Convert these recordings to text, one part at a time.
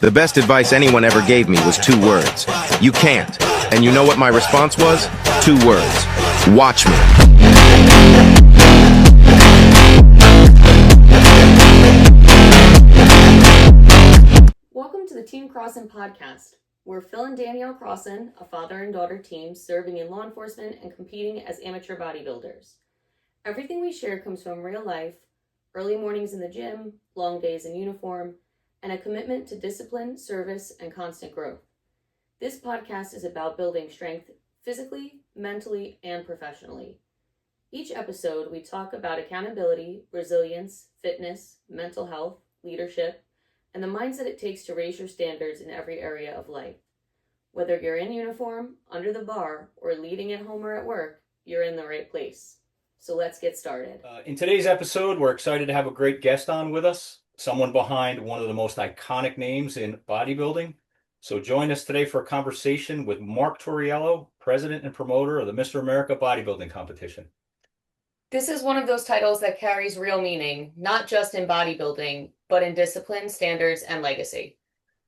The best advice anyone ever gave me was 2 words. You can't. And you know what my response was? 2 words. Watch me. Welcome to the Team Crosson Podcast. We're Phil and Danielle Crosson, a father and daughter team serving in law enforcement and competing as amateur bodybuilders. Everything we share comes from real life, early mornings in the gym, long days in uniform, and a commitment to discipline, service, and constant growth. This podcast is about building strength physically, mentally, and professionally. Each episode, we talk about accountability, resilience, fitness, mental health, leadership, and the mindset it takes to raise your standards in every area of life. Whether you're in uniform, under the bar, or leading at home or at work, you're in the right place. So let's get started. In today's episode, we're excited to have a great guest on with us, someone behind one of the most iconic names in bodybuilding. So join us today for a conversation with Marc Tauriello, president and promoter of the Mr. America bodybuilding competition. This is one of those titles that carries real meaning, not just in bodybuilding, but in discipline, standards, and legacy.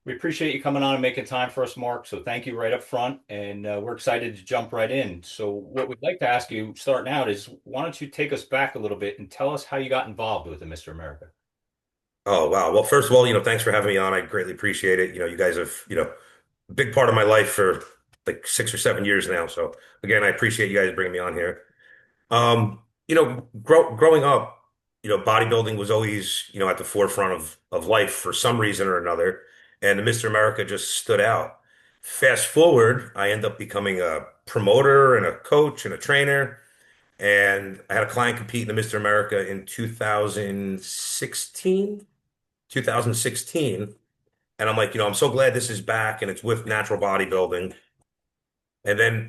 We appreciate you coming on and making time for us, Marc. So thank you right up front. And we're excited to jump right in. So what we'd like to ask you starting out is, why don't you take us back a little bit and tell us how you got involved with the Mr. America? Oh, wow. Well, first of all, thanks for having me on. I greatly appreciate it. You guys have, a big part of my life for like 6 or 7 years now. So again, I appreciate you guys bringing me on here. Growing up, bodybuilding was always, at the forefront of life for some reason or another. And the Mr. America just stood out. Fast forward, I end up becoming a promoter and a coach and a trainer. And I had a client compete in the Mr. America in 2016. And I'm like, I'm so glad this is back and it's with natural bodybuilding. And then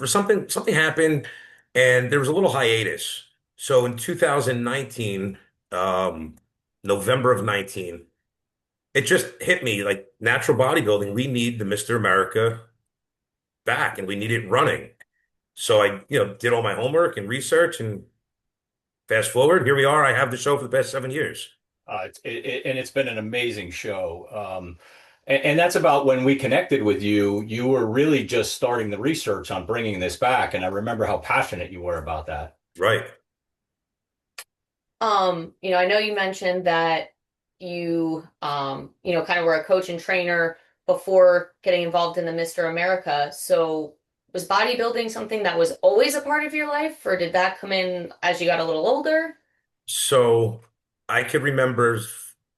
something happened and there was a little hiatus. So in 2019, November of 19, it just hit me like natural bodybuilding. We need the Mr. America back and we need it running. So I, did all my homework and research and fast forward, here we are. I have the show for the past 7 years. And it's been an amazing show. And that's about when we connected with you. You were really just starting the research on bringing this back. And I remember how passionate you were about that. Right. I know you mentioned that you, kind of were a coach and trainer before getting involved in the Mr. America. So was bodybuilding something that was always a part of your life, or did that come in as you got a little older? So I could remember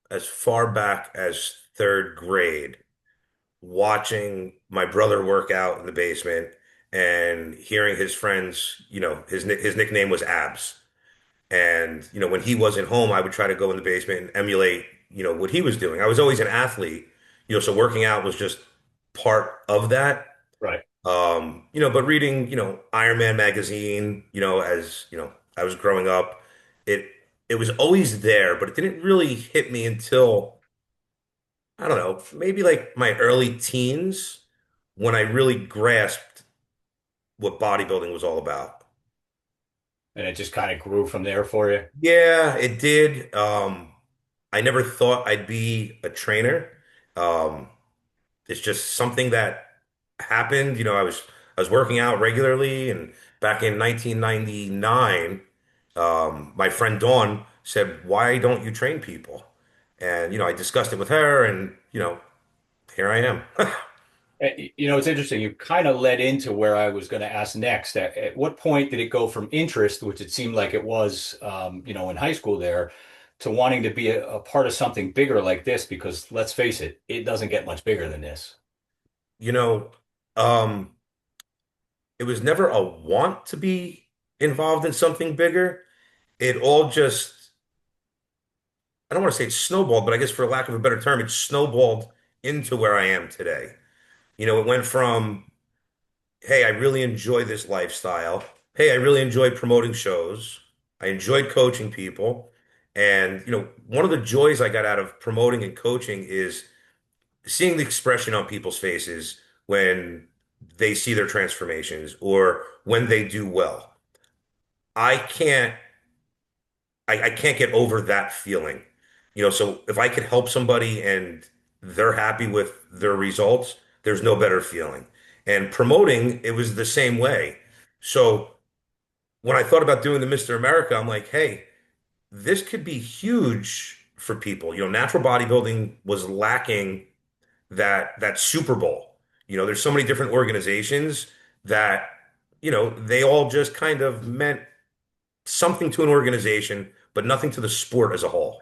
as far back as third grade watching my brother work out in the basement and hearing his friends, his nickname was Abs. And, when he wasn't home, I would try to go in the basement and emulate, what he was doing. I was always an athlete, so working out was just part of that. Right. But reading, Iron Man magazine, as, I was growing up, it was always there, but it didn't really hit me until, I don't know, maybe like my early teens when I really grasped what bodybuilding was all about. And it just kind of grew from there for you. Yeah, it did. I never thought I'd be a trainer. Um, it's just something that happened. I was working out regularly, and back in 1999, my friend Dawn said, "Why don't you train people?" And I discussed it with her, and here I am. It's interesting. You kind of led into where I was going to ask next. At what point did it go from interest, which it seemed like it was, in high school there, to wanting to be a part of something bigger like this? Because let's face it, it doesn't get much bigger than this. You know, um, it was never a want to be involved in something bigger. It all just, I don't want to say it snowballed, but I guess for lack of a better term, it snowballed into where I am today. It went from, hey, I really enjoy this lifestyle. Hey, I really enjoy promoting shows. I enjoyed coaching people. And, one of the joys I got out of promoting and coaching is seeing the expression on people's faces when they see their transformations or when they do well. I can't I can't get over that feeling. So if I could help somebody and they're happy with their results, there's no better feeling. And promoting, it was the same way. So when I thought about doing the Mr. America, I'm like, hey, this could be huge for people. Natural bodybuilding was lacking that Super Bowl. There's so many different organizations that, they all just kind of meant something to an organization, but nothing to the sport as a whole.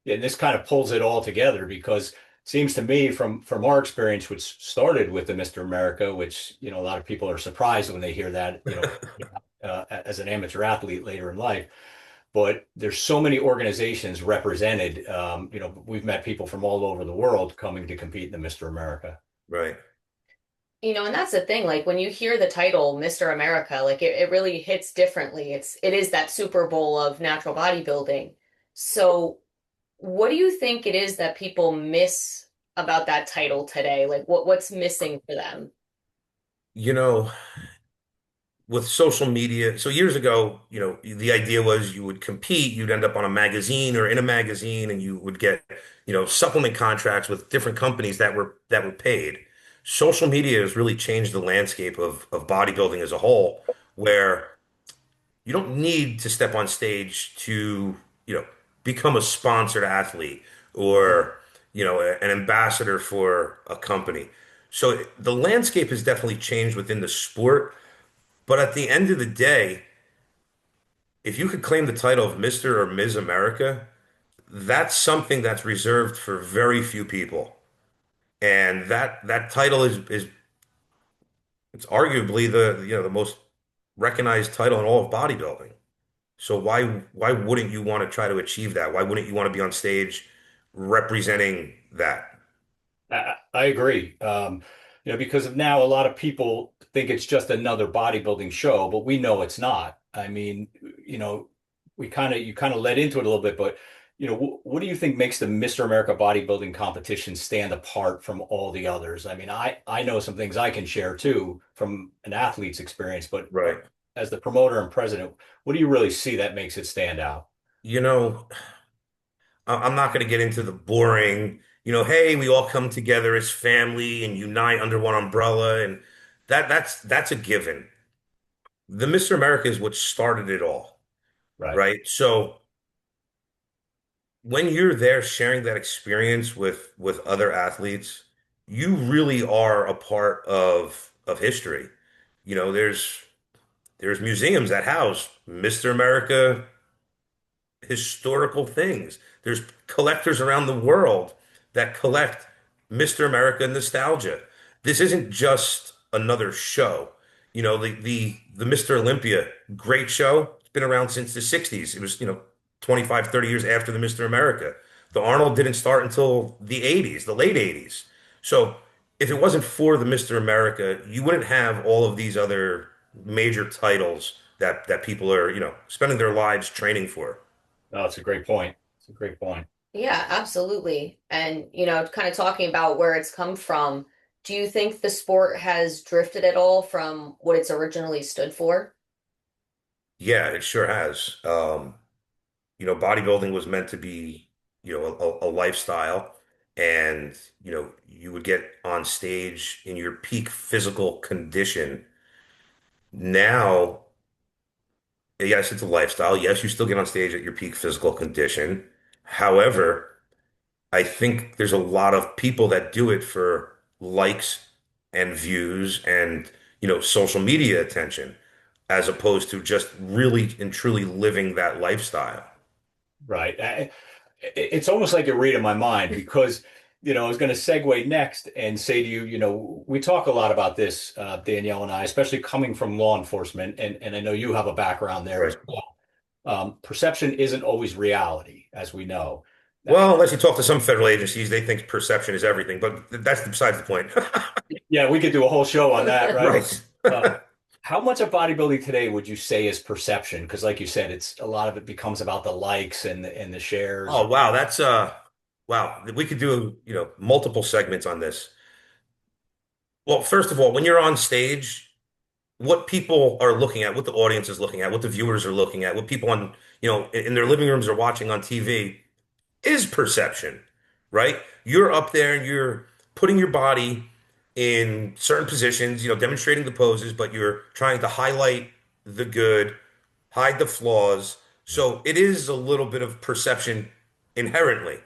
Yeah, and this kind of pulls it all together because it seems to me from our experience, which started with the Mr. America, which a lot of people are surprised when they hear that, as an amateur athlete later in life. But there's so many organizations represented. We've met people from all over the world coming to compete in the Mr. America. Right. And that's the thing, like when you hear the title Mr. America, like it really hits differently. It is that Super Bowl of natural bodybuilding. So what do you think it is that people miss about that title today? Like what's missing for them? You know, with social media, so years ago, the idea was you would compete, you'd end up on a magazine or in a magazine, and you would get, supplement contracts with different companies that were paid. Social media has really changed the landscape of bodybuilding as a whole, where you don't need to step on stage to, you know, become a sponsored athlete or, an ambassador for a company. So the landscape has definitely changed within the sport. But at the end of the day, if you could claim the title of Mr. or Ms. America, that's something that's reserved for very few people. And that title is it's arguably the most recognized title in all of bodybuilding. So why wouldn't you want to try to achieve that? Why wouldn't you want to be on stage representing that? I agree. Because of now, a lot of people think it's just another bodybuilding show, but we know it's not. I mean, you kind of led into it a little bit, but what do you think makes the Mr. America bodybuilding competition stand apart from all the others? I mean, I know some things I can share too from an athlete's experience, but Right. as the promoter and president, what do you really see that makes it stand out? You know, I'm not going to get into the boring, hey, we all come together as family and unite under one umbrella, and that's a given. The Mr. America is what started it all, Right. right? So when you're there sharing that experience with other athletes, you really are a part of history. There's museums that house Mr. America historical things. There's collectors around the world that collect Mr. America nostalgia. This isn't just another show. The Mr. Olympia, great show. It's been around since the 60s. It was, 25, 30 years after the Mr. America. The Arnold didn't start until the 80s, the late 80s. So if it wasn't for the Mr. America, you wouldn't have all of these other major titles that people are, spending their lives training for. No, it's a great point. It's a great point. Yeah, absolutely. And, kind of talking about where it's come from, do you think the sport has drifted at all from what it's originally stood for? Yeah, it sure has. Bodybuilding was meant to be, a lifestyle, and you would get on stage in your peak physical condition. Now, yes, it's a lifestyle. Yes, you still get on stage at your peak physical condition. However, I think there's a lot of people that do it for likes and views and, social media attention, as opposed to just really and truly living that lifestyle. Right. It's almost like you're reading my mind because, I was going to segue next and say to you, we talk a lot about this, Danielle and I, especially coming from law enforcement, and I know you have a background there Right. as well. Perception isn't always reality, as we know. Well, unless you talk to some federal agencies, they think perception is everything, but that's besides the point. Yeah, we could do a whole show on that, right? Right. Uh, how much of bodybuilding today would you say is perception? Because, like you said, it's a lot of it becomes about the likes and the shares. Oh, wow. Wow. We could do, multiple segments on this. Well, first of all, when you're on stage, what people are looking at, what the audience is looking at, what the viewers are looking at, what people in their living rooms are watching on TV is perception, right? you're up there and you're putting your body in certain positions, demonstrating the poses, but you're trying to highlight the good, hide the flaws. So it is a little bit of perception inherently.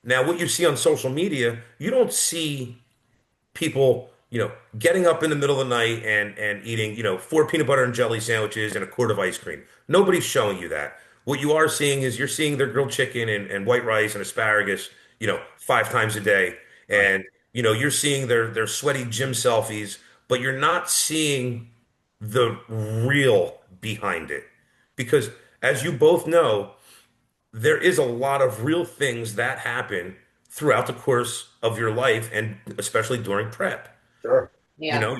Now, what you see on social media, you don't see people, getting up in the middle of the night and eating, four peanut butter and jelly sandwiches and a quart of ice cream. Nobody's showing you that. What you are seeing is you're seeing their grilled chicken and white rice and asparagus, five times a day. Right. And, you're seeing their sweaty gym selfies, but you're not seeing the real behind it. Because as you both know, there is a lot of real things that happen throughout the course of your life and especially during prep. Sure. Yeah.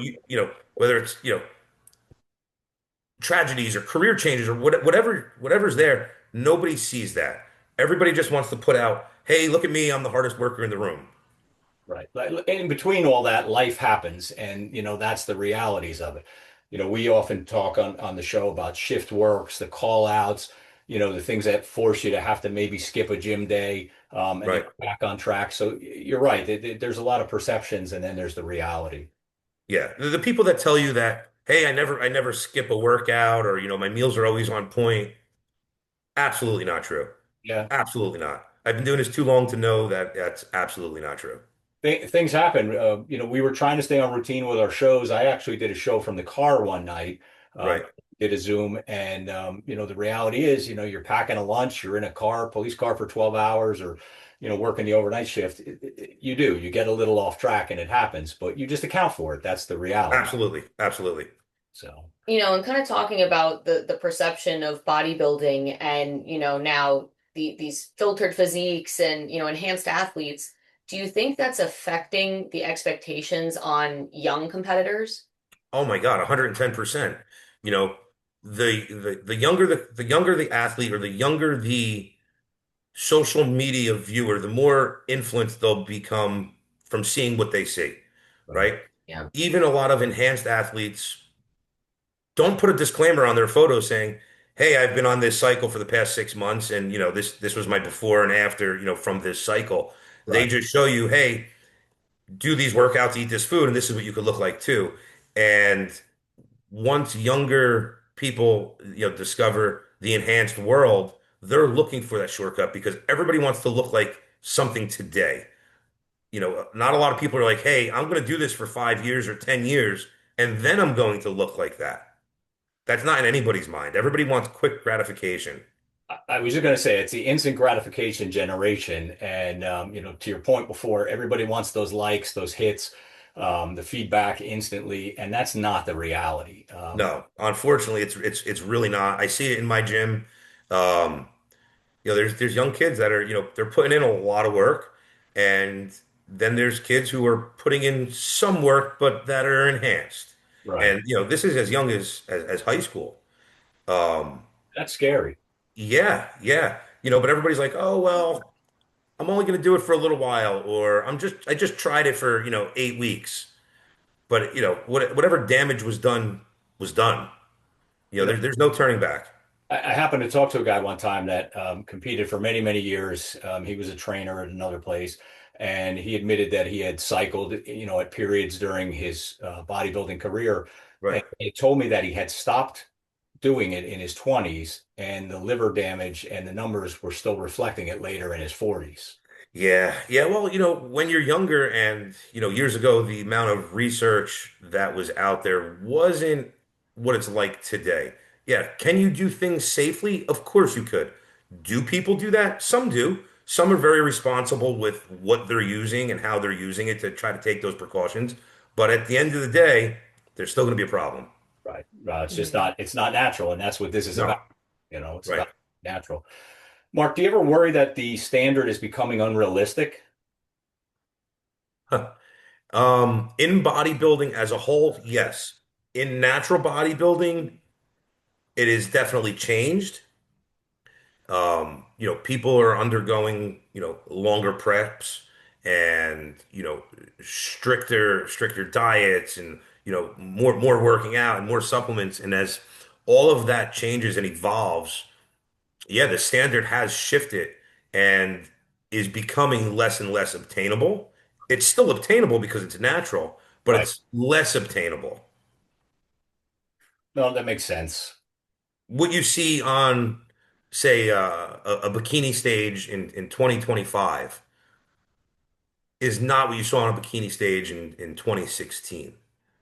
Whether it's, tragedies or career changes or whatever's there, nobody sees that. Everybody just wants to put out, hey, look at me, I'm the hardest worker in the room. Right. Like, in between all that, life happens, and that's the realities of it. We often talk on the show about shift works, the call outs, the things that force you to have to maybe skip a gym day, and then Right. back on track. So you're right. There's a lot of perceptions, and then there's the reality. Yeah. The people that tell you that, hey, I never skip a workout or, my meals are always on point. Absolutely not true. Yeah. Absolutely not. I've been doing this too long to know that that's absolutely not true. Things happen. We were trying to stay on routine with our shows. I actually did a show from the car one night, Right. did a Zoom, and the reality is, you're packing a lunch, you're in a car, police car for 12 hours, or working the overnight shift. You get a little off track, and it happens, but you just account for it. That's the reality. Absolutely. Absolutely. So, And kind of talking about the perception of bodybuilding and, now these filtered physiques and, enhanced athletes, do you think that's affecting the expectations on young competitors? Oh my God, 110%. You know, the younger the athlete or the younger the social media viewer, the more influenced they'll become from seeing what they see, right, right? Yeah. Even a lot of enhanced athletes don't put a disclaimer on their photo saying, "Hey, I've been on this cycle for the past 6 months, and this was my before and after, from this cycle." They right. just show you, "Hey, do these workouts, eat this food, and this is what you could look like too." And once younger people, discover the enhanced world, they're looking for that shortcut because everybody wants to look like something today. Not a lot of people are like, "Hey, I'm going to do this for 5 years or 10 years, and then I'm going to look like that." That's not in anybody's mind. Everybody wants quick gratification. I was just going to say it's the instant gratification generation, and to your point before, everybody wants those likes, those hits, the feedback instantly, and that's not the reality. No, unfortunately, it's really not. I see it in my gym. Um, there's young kids that are, they're putting in a lot of work, and then there's kids who are putting in some work, but that are enhanced. Right. And this is as young as high school. Um, That's scary. yeah, yeah. But everybody's like, "Oh, well, I'm only going to do it for a little while," or I just tried it for, 8 weeks. But whatever damage was done was done. You know, There's no turning back. I happened to talk to a guy one time that competed for many, many years. He was a trainer at another place, and he admitted that he had cycled, at periods during his bodybuilding career. And Right. he told me that he had stopped doing it in his 20s, and the liver damage and the numbers were still reflecting it later in his 40s. Yeah. Yeah. Well, when you're younger and, years ago, the amount of research that was out there wasn't what it's like today. Yeah. Can you do things safely? Of course you could. Do people do that? Some do. Some are very responsible with what they're using and how they're using it to try to take those precautions. But at the end of the day, there's still going to be a problem. Right. It's just Mhm. not natural, and that's what this is about. No. It's Right. about natural. Mark, do you ever worry that the standard is becoming unrealistic? In bodybuilding as a whole, yes. In natural bodybuilding, it is definitely changed. People are undergoing, longer preps and, stricter diets and, more working out and more supplements. And as all of that changes and evolves, yeah, the standard has shifted. And is becoming less and less obtainable. It's still obtainable because it's natural, but Right. it's less obtainable. No, that makes sense. What you see on, say, a bikini stage in 2025 is not what you saw on a bikini stage in 2016.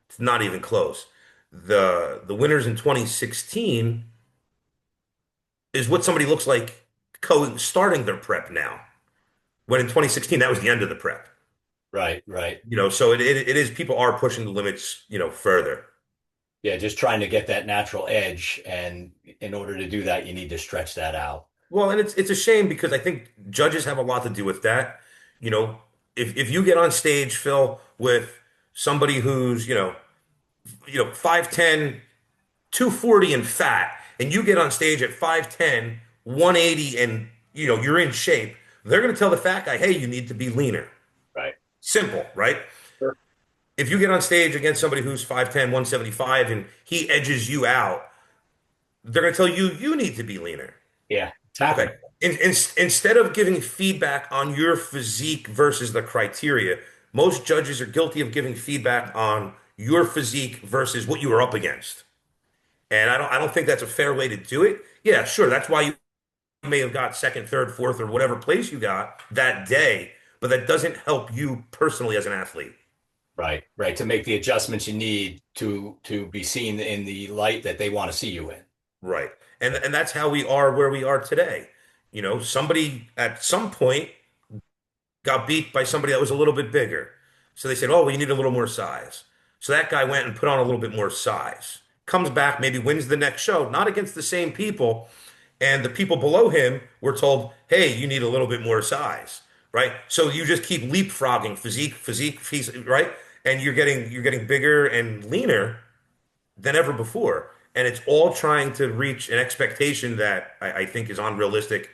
It's not even close. The winners in 2016 is what somebody looks like co starting their prep now. When in 2016, that was the end of the prep. Right, right. So it is people are pushing the limits, further. Yeah, just trying to get that natural edge. And in order to do that, you need to stretch that out. Well, and it's a shame because I think judges have a lot to do with that. You know, if you get on stage, Phil, with somebody who's, 5'10", 240 and fat, and you get on stage at 5'10", 180 and you're in shape, they're going to tell the fat guy, hey, you need to be leaner. Right. Simple, right? Sure. If you get on stage against somebody who's 5'10", 175 and he edges you out, they're going to tell you you need to be leaner. Yeah, it's Okay. happening. Instead of giving feedback on your physique versus the criteria, most judges are guilty of giving feedback on your physique versus what you were up against. And I don't think that's a fair way to do it. Yeah, sure. That's why you may have got second, third, fourth, or whatever place you got that day, but that doesn't help you personally as an athlete. Right, right. To make the adjustments you need to be seen in the light that they want to see you in. Right. And that's how we are where we are today. Somebody at some point got beat by somebody that was a little bit bigger. So they said, oh, well, you need a little more size. So that guy went and put on a little bit more size. Comes back, maybe wins the next show, not against the same people. And the people below him were told, hey, you need a little bit more size, right? So you just keep leapfrogging right? And you're getting bigger and leaner than ever before. And it's all trying to reach an expectation that I think is unrealistic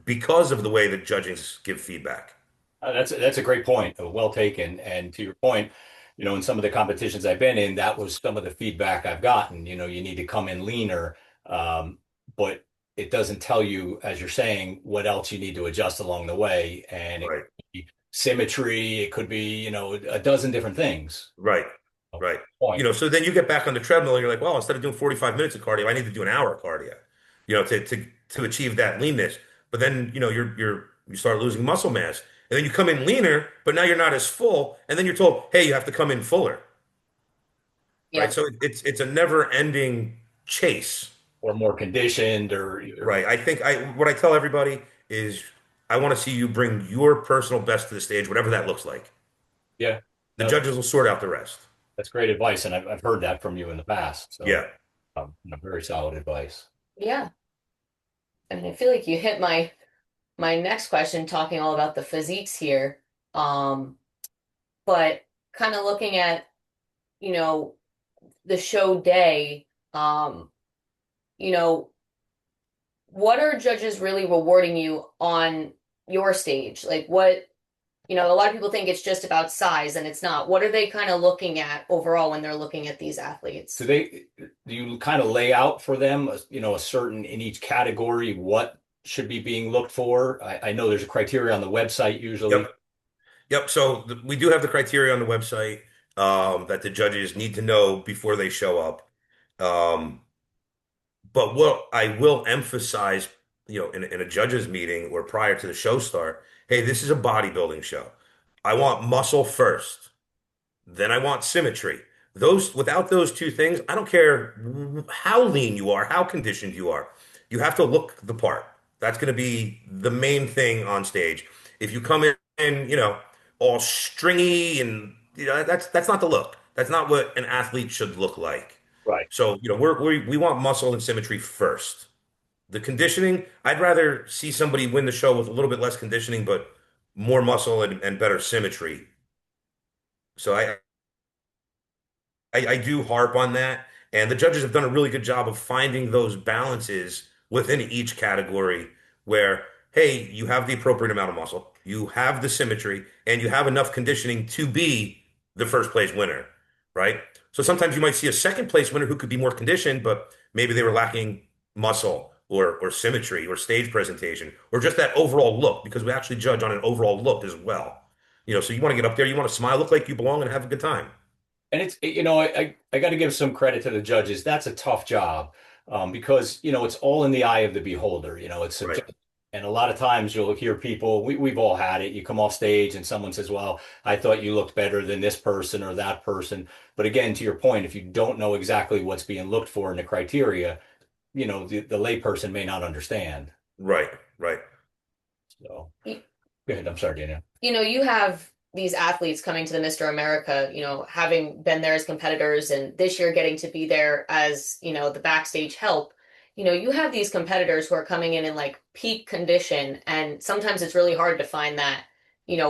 because of the way that judges give feedback. That's a great point. Well taken. And to your point, in some of the competitions I've been in, that was some of the feedback I've gotten. You need to come in leaner, but it doesn't tell you, as you're saying, what else you need to adjust along the way. And it Right, could be symmetry, it could be, a dozen different things. right, right. Point. So then you get back on the treadmill and you're like, well, instead of doing 45 minutes of cardio, I need to do an hour of cardio, to achieve that leanness. But then, you start losing muscle mass. And then you come in leaner, but now you're not as full. And then you're told, hey, you have to come in fuller. Right. Yeah. So it's a never ending chase. Or more conditioned or Right. I think what I tell everybody is I want to see you bring your personal best to the stage, whatever that looks like. yeah. The No, judges will sort out the rest. that's great advice. And I've heard that from you in the past. So Yeah. very solid advice. Yeah. I mean, I feel like you hit my next question talking all about the physiques here. But kind of looking at, you know, the show day, you know, what are judges really rewarding you on your stage? Like what, a lot of people think it's just about size and it's not. What are they kind of looking at overall when they're looking at these athletes? Do you kind of lay out for them, a certain in each category, what should be being looked for? I know there's a criteria on the website usually. Yep. Yep. So we do have the criteria on the website that the judges need to know before they show up. Um, but what I will emphasize, in a judges meeting or prior to the show start, hey, this is a bodybuilding show. I want muscle first. Then I want symmetry. Without those two things, I don't care how lean you are, how conditioned you are. You have to look the part. That's going to be the main thing on stage. If you come in, all stringy and that's not the look. That's not what an athlete should look like. Right. So, we want muscle and symmetry first. The conditioning, I'd rather see somebody win the show with a little bit less conditioning, but more muscle and better symmetry. So I do harp on that. And the judges have done a really good job of finding those balances within each category where, hey, you have the appropriate amount of muscle, you have the symmetry, and you have enough conditioning to be the first place winner, right? So sometimes you might see a second place winner who could be more conditioned, but maybe they were lacking muscle or symmetry or stage presentation or just that overall look because we actually judge on an overall look as well. So you want to get up there, you want to smile, look like you belong, and have a good time. And I got to give some credit to the judges. That's a tough job, because, it's all in the eye of the beholder. It's Right. subjective. And a lot of times you'll hear people, we've all had it. You come off stage and someone says, well, I thought you looked better than this person or that person. But again, to your point, if you don't know exactly what's being looked for in the criteria, the layperson may not understand. Right. Right. So go ahead. I'm sorry, Danielle. You have these athletes coming to the Mr. America, having been there as competitors and this year getting to be there as, the backstage help. You have these competitors who are coming in like peak condition, and sometimes it's really hard to find that,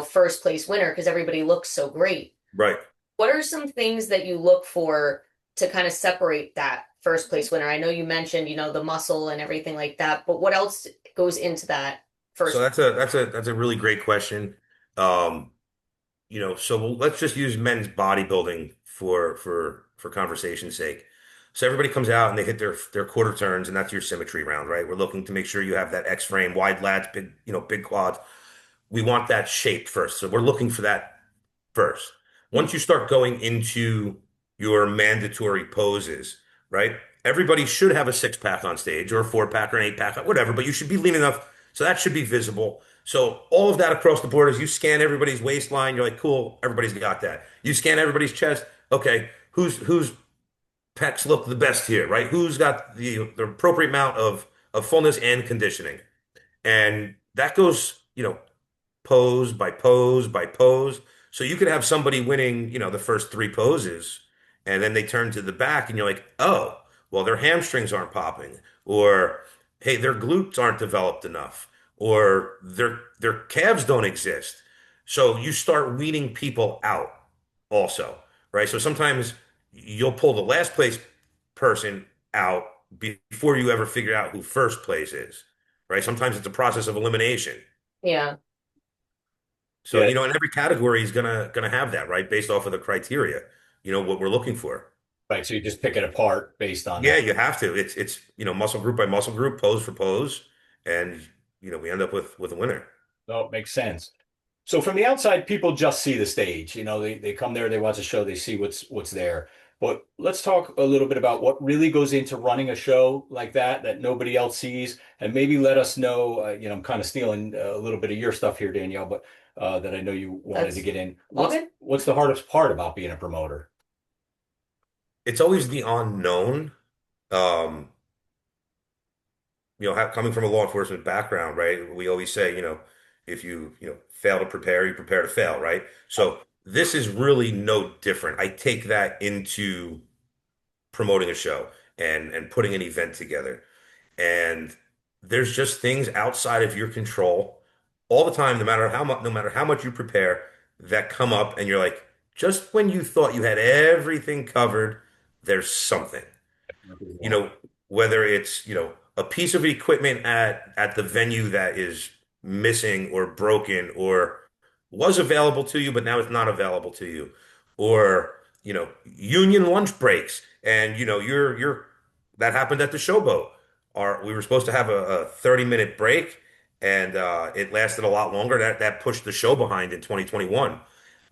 first place winner because everybody looks so great. Right. What are some things that you look for to kind of separate that first place winner? I know you mentioned, the muscle and everything like that, but what else goes into that first? So that's a really great question. Um, so let's just use men's bodybuilding for conversation's sake. So everybody comes out and they hit their quarter turns, and that's your symmetry round, right? We're looking to make sure you have that X frame, wide lats, big, big quads. We want that shape first. So we're looking for that first. Once you start going into your mandatory poses, right? Everybody should have a six pack on stage or a four pack or an eight pack, whatever, but you should be lean enough. So that should be visible. So all of that across the board as you scan everybody's waistline, you're like, cool, everybody's got that. You scan everybody's chest. Okay, whose pecs look the best here, right? Who's got the appropriate amount of fullness and conditioning? And that goes, pose by pose by pose. So you could have somebody winning, the first three poses, and then they turn to the back, and you're like, oh, well, their hamstrings aren't popping, or hey, their glutes aren't developed enough, or their calves don't exist. So you start weeding people out also, right? So sometimes you'll pull the last place person out before you ever figure out who first place is, right? Sometimes it's a process of elimination. Yeah. So, Yeah. in every category is gonna have that, right? Based off of the criteria, what we're looking for. Right. So you just pick it apart based on Yeah, that. you have to. It's muscle group by muscle group, pose for pose, and we end up with a winner. So it makes sense. So from the outside, people just see the stage. They come there, they watch a show, they see what's there. But let's talk a little bit about what really goes into running a show like that nobody else sees, and maybe let us know. I'm kind of stealing a little bit of your stuff here, Danielle, but that I know you wanted That's to get in. all good. What's the hardest part about being a promoter? It's always the unknown. Um, coming from a law enforcement background, right? We always say, if you fail to prepare, you prepare to fail, right? So this is really no different. I take that into promoting a show and putting an event together. And there's just things outside of your control all the time, no matter how much you prepare, that come up and you're like, just when you thought you had everything covered, there's something. You know, whether it's, a piece of equipment at the venue that is missing or broken or was available to you, but now it's not available to you. Or, union lunch breaks and you're that happened at the Showboat. We were supposed to have a 30-minute break, and it lasted a lot longer. That pushed the show behind in 2021. Um,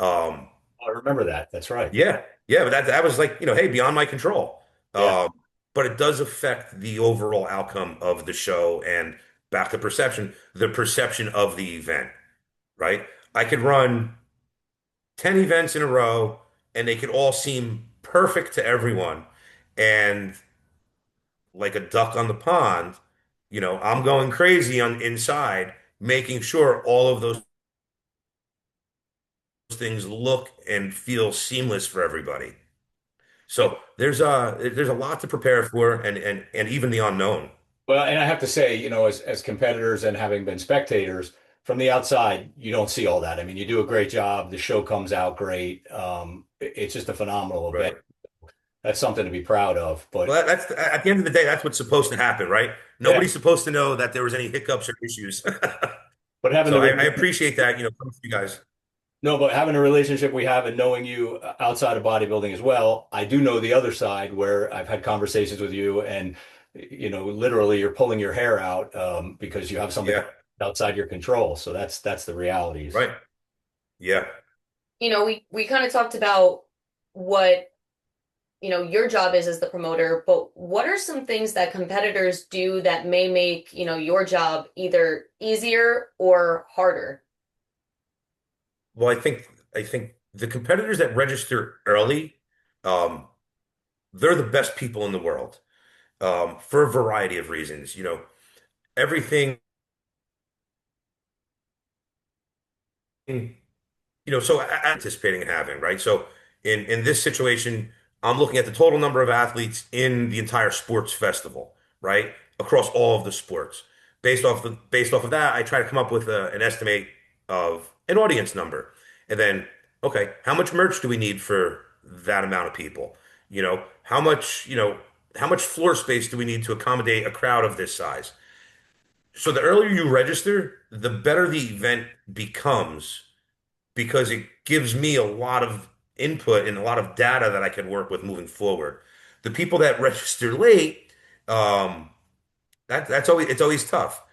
I remember that. That's right. yeah, yeah, but that was like, hey, beyond my control. Yeah. But it does affect the overall outcome of the show and back to perception, the perception of the event, right? I could run 10 events in a row and they could all seem perfect to everyone. And like a duck on the pond, I'm going crazy on inside, making sure all of those things look and feel seamless for everybody. So there's a lot to prepare for and even the unknown. Well, and I have to say, as competitors and having been spectators from the outside, you don't see all that. I mean, you do a great job. The show comes out great. It's just a phenomenal Right. event. That's something to be proud of. But Well, that's at the end of the day, that's what's supposed to happen, right? yeah, Nobody's supposed to know that there was any hiccups or issues. but having So the I appreciate that, coming from you guys. no, but having a relationship we have and knowing you outside of bodybuilding as well, I do know the other side where I've had conversations with you and literally you're pulling your hair out because you have something Yeah. outside your control. So that's the realities. Right. Yeah. We kind of talked about what, your job is as the promoter, but what are some things that competitors do that may make, your job either easier or harder? Well, I think the competitors that register early, um, they're the best people in the world, for a variety of reasons. Everything, so anticipating and having, right? So in this situation, I'm looking at the total number of athletes in the entire sports festival, right? Across all of the sports. Based off of that, I try to come up with an estimate of an audience number. And then, okay, how much merch do we need for that amount of people? How much floor space do we need to accommodate a crowd of this size? So the earlier you register, the better the event becomes because it gives me a lot of input and a lot of data that I can work with moving forward. The people that register late, um, it's always tough.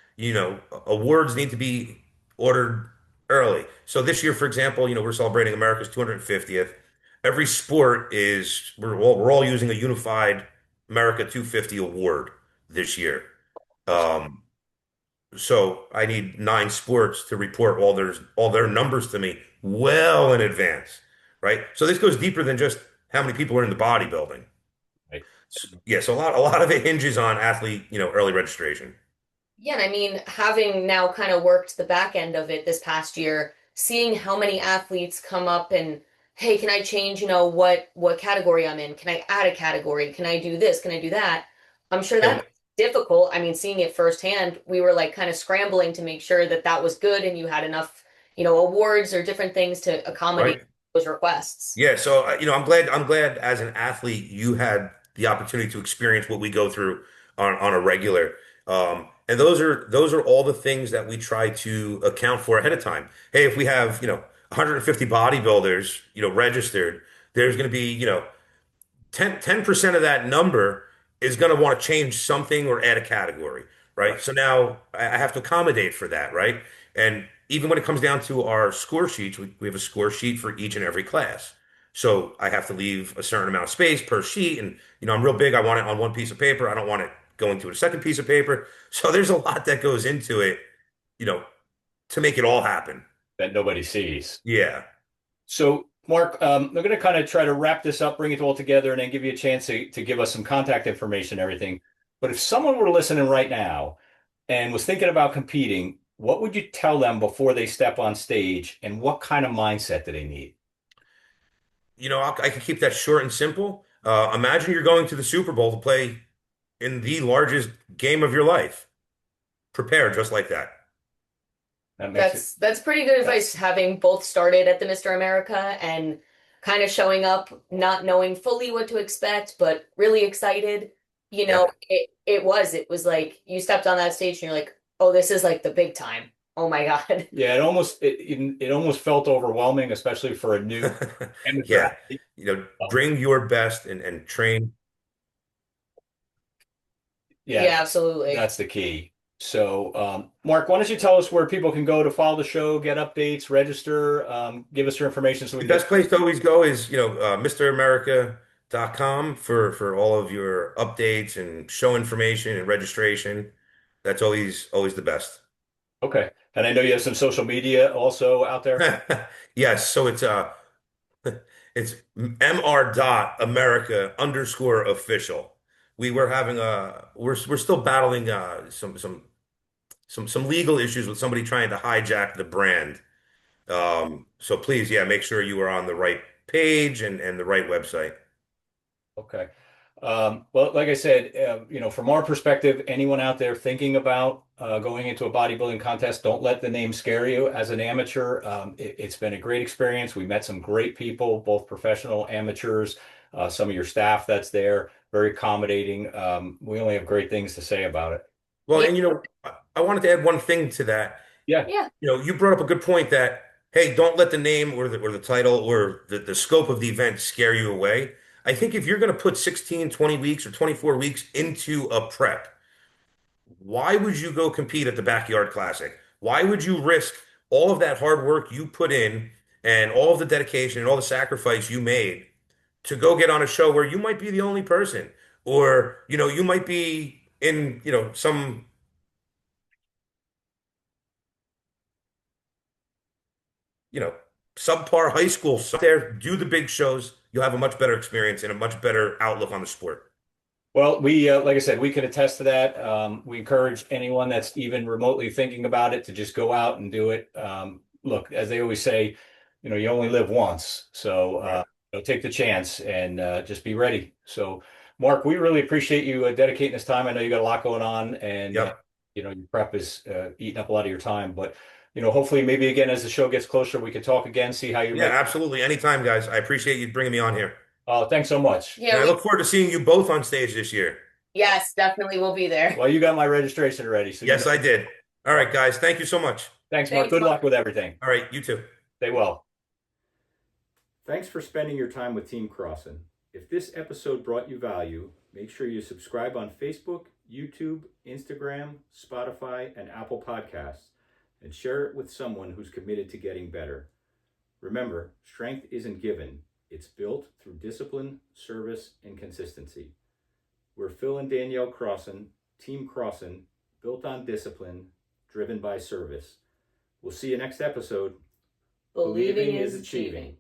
Awards need to be ordered early. So this year, for example, we're celebrating America's 250th. Every sport is we're all using a unified America 250 award this year. Um, so I need 9 sports to report all their numbers to me well in advance, right? So this goes deeper than just how many people are in the bodybuilding. Right. Yeah, so a lot of it hinges on athlete, early registration. Yeah, and I mean, having now kind of worked the back end of it this past year, seeing how many athletes come up and, hey, can I change, what category I'm in? Can I add a category? Can I do this? Can I do that? I'm sure Yeah, that's difficult. I mean, seeing it firsthand, we were like kind of scrambling to make sure that that was good and you had enough, awards or different things to accommodate right. those requests. Yeah, so I'm glad as an athlete you had the opportunity to experience what we go through on a regular. And those are all the things that we try to account for ahead of time. Hey, if we have, 150 bodybuilders, registered, there's going to be, 10% of that number is going to want to change something or add a category, right? Right. So now I have to accommodate for that, right? And even when it comes down to our score sheets, we have a score sheet for each and every class. So I have to leave a certain amount of space per sheet. And, I'm real big. I want it on one piece of paper. I don't want it going to a second piece of paper. So there's a lot that goes into it, you know, to make it all happen. That nobody sees. Yeah. So, Mark, I'm going to kind of try to wrap this up, bring it all together, and then give you a chance to give us some contact information and everything. But if someone were listening right now and was thinking about competing, what would you tell them before they step on stage, and what kind of mindset do they need? I can keep that short and simple. Imagine you're going to the Super Bowl to play in the largest game of your life. Prepare just like that. That makes it. That's pretty good advice, having both started at the Mr. America and kind of showing up, not knowing fully what to expect, but really excited. Yeah. It was like you stepped on that stage and you're like, oh, this is like the big time. Oh my God. Yeah, it almost felt overwhelming, especially for a new amateur Yeah. athlete. Bring your best and train. Yeah, Yeah, absolutely. that's the key. So, Mark, why don't you tell us where people can go to follow the show, get updates, register, give us your information so we The can best place to always go is, MrAmerica.com for all of your updates and show information and registration. That's always the best. Okay. And I know you have some social media also out there. Yes, so it's Mr. dot America underscore official. We're still battling some legal issues with somebody trying to hijack the brand. So please, yeah, make sure you are on the right page and the right website. Okay. Well, like I said, from our perspective, anyone out there thinking about going into a bodybuilding contest, don't let the name scare you. As an amateur, it's been a great experience. We met some great people, both professional, amateurs, some of your staff that's there, very accommodating. We only have great things to say about it. Well, Yeah. and I wanted to add one thing to that. Yeah. Yeah. You brought up a good point that, hey, don't let the name or the title or the scope of the event scare you away. I think if you're going to put 16, 20 weeks or 24 weeks into a prep, why would you go compete at the backyard classic? Why would you risk all of that hard work you put in and all of the dedication and all the sacrifice you made to go get on a show where you might be the only person, or, you might be in, some, you know, subpar high school there, do the big shows. You'll have a much better experience and a much better outlook on the sport. Well, we, like I said, we can attest to that. We encourage anyone that's even remotely thinking about it to just go out and do it. Look, as they always say, you only live once. So Right. take the chance and just be ready. So, Mark, we really appreciate you dedicating this time. I know you got a lot going on, and Yep. your prep is eating up a lot of your time. But hopefully, maybe again as the show gets closer, we can talk again, see how you're Yeah, making. absolutely. Anytime, guys. I appreciate you bringing me on here. Oh, thanks so much. And Yeah, I look forward to seeing you both on stage this year. yes, definitely we'll be there. Well, you got my registration already. So Yes, I did. All right, guys. Thank you so much. Thanks, Mark. Thanks, Good Mark. luck with everything. All right, you too. Stay well. Thanks for spending your time with Team Crosson. If this episode brought you value, make sure you subscribe on Facebook, YouTube, Instagram, Spotify, and Apple Podcasts, and share it with someone who's committed to getting better. Remember, strength isn't given. It's built through discipline, service, and consistency. We're Phil and Danielle Crosson, Team Crosson, built on discipline, driven by service. We'll see you next episode. Believing is achieving.